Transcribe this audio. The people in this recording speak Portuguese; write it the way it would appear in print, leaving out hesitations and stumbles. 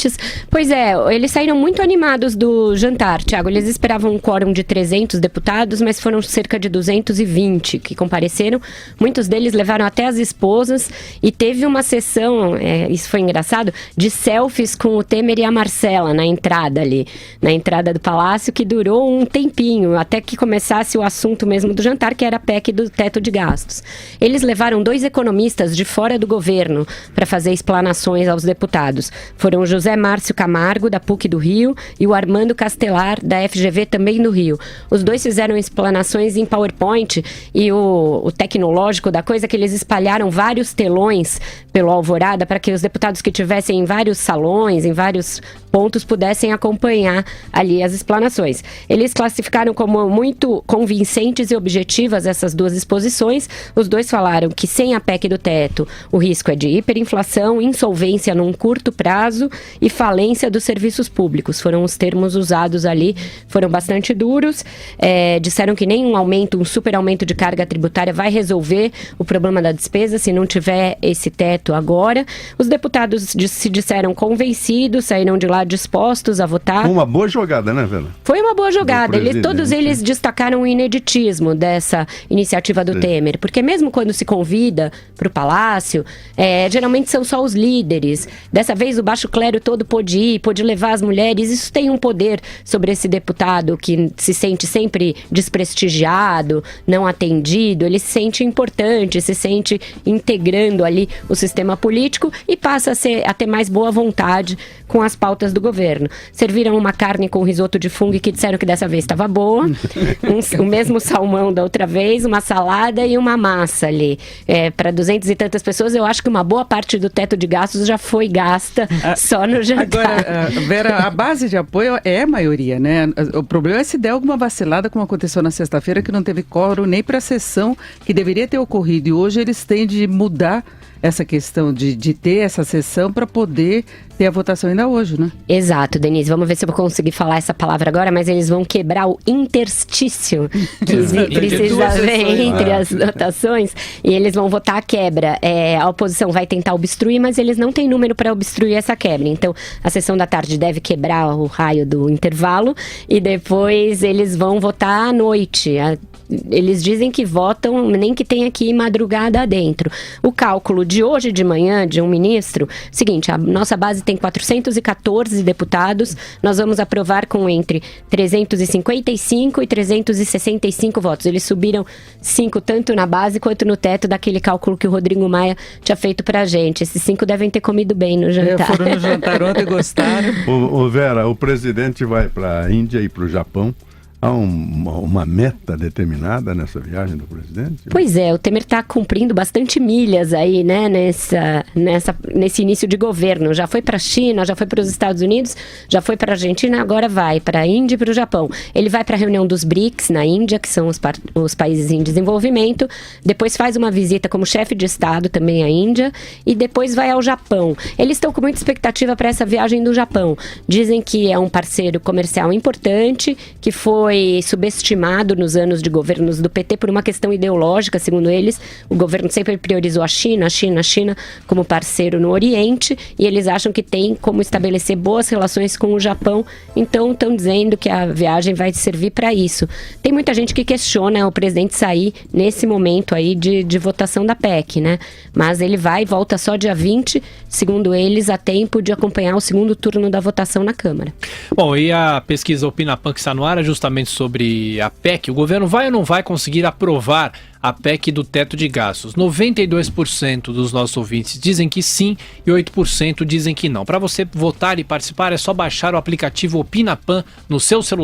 ouvintes. Pois é, eles saíram muito animados do jantar, Tiago. Eles esperavam um quórum de 300 deputados, mas foram cerca de 220 que compareceram. Muitos deles levaram até as esposas e teve uma sessão, isso foi engraçado, de selfies com o Temer e a Marcela na entrada ali, na entrada do Palácio, que durou um tempinho, até que começasse o assunto mesmo do jantar, que era a PEC do teto de gastos. Eles levaram 2 economistas de fora do governo para fazer explanações aos deputados. Foram o José Márcio Camargo, da PUC do Rio, e o Armando Castelar, da FGV, também do Rio. Os dois fizeram explanações em PowerPoint, e o tecnológico da coisa é que eles espalharam vários telões pelo Alvorada para que os deputados que tivessem em vários salões, em vários pontos, pudessem acompanhar ali as explanações. Eles classificaram como muito convincentes e objetivas essas 2 exposições. Os dois falaram que sem a PEC do teto, o risco é de hiperinflação, insolvência num curto prazo e falência dos serviços públicos. Foram os termos usados ali, foram bastante duros. Disseram que nem um super aumento de carga tributária vai resolver o problema da despesa se não tiver esse teto agora. Os deputados se disseram convencidos, saíram de lá dispostos a votar. Foi uma boa jogada, né, Vera? Foi uma boa jogada. Todos eles destacaram o ineditismo dessa iniciativa do Temer, porque mesmo quando se convida para o Palácio, geralmente são só os líderes. Dessa vez o baixo clero todo pôde ir, pôde levar as mulheres. Isso tem um poder sobre esse deputado que se sente sempre desprestigiado, não atendido. Ele se sente importante, se sente integrando ali o sistema político e passa a ter mais boa vontade com as pautas do governo. Serviram uma carne com risoto de fungo que disseram que dessa vez estava boa, o mesmo salmão da outra vez, uma salada e uma massa ali. Para 200 e tantas pessoas, eu acho que uma boa parte do teto de gastos já foi gasta só no jantar. Agora, Vera, a base de apoio é a maioria, né? O problema é se der alguma vacilada, como aconteceu na sexta-feira, que não teve quórum nem para a sessão que deveria ter ocorrido. E hoje eles têm de mudar essa questão de ter essa sessão para poder ter a votação ainda hoje, né? Exato, Denise. Vamos ver se eu vou conseguir falar essa palavra agora, mas eles vão quebrar o interstício que precisa haver entre as votações e eles vão votar a quebra. A oposição vai tentar obstruir, mas eles não têm número para obstruir essa quebra. Então, a sessão da tarde deve quebrar o raio do intervalo e depois eles vão votar à noite. Eles dizem que votam, nem que tenha que ir madrugada adentro. O cálculo de hoje de manhã, de um ministro, seguinte, a nossa base tem 414 deputados, nós vamos aprovar com entre 355 e 365 votos. Eles subiram 5 tanto na base quanto no teto daquele cálculo que o Rodrigo Maia tinha feito pra gente. Esses 5 devem ter comido bem no jantar. Foram no jantar ontem e gostaram. Vera, o presidente vai para a Índia e para o Japão. Há uma meta determinada nessa viagem do presidente? Pois é, o Temer está cumprindo bastante milhas aí, né, nesse início de governo. Já foi para a China, já foi para os Estados Unidos, já foi para a Argentina, agora vai para a Índia e para o Japão. Ele vai para a reunião dos BRICS na Índia, que são os países em desenvolvimento, depois faz uma visita como chefe de Estado também à Índia e depois vai ao Japão. Eles estão com muita expectativa para essa viagem do Japão. Dizem que é um parceiro comercial importante, que foi subestimado nos anos de governos do PT por uma questão ideológica, segundo eles. O governo sempre priorizou a China como parceiro no Oriente e eles acham que tem como estabelecer boas relações com o Japão, então estão dizendo que a viagem vai servir para isso. Tem muita gente que questiona o presidente sair nesse momento aí de votação da PEC, né? Mas ele vai e volta só dia 20, segundo eles, a tempo de acompanhar o segundo turno da votação na Câmara. Bom, e a pesquisa Opinapan que está no ar é justamente sobre a PEC. O governo vai ou não vai conseguir aprovar a PEC do teto de gastos? 92% dos nossos ouvintes dizem que sim e 8% dizem que não. Para você votar e participar é só baixar o aplicativo Opinapan no seu celular.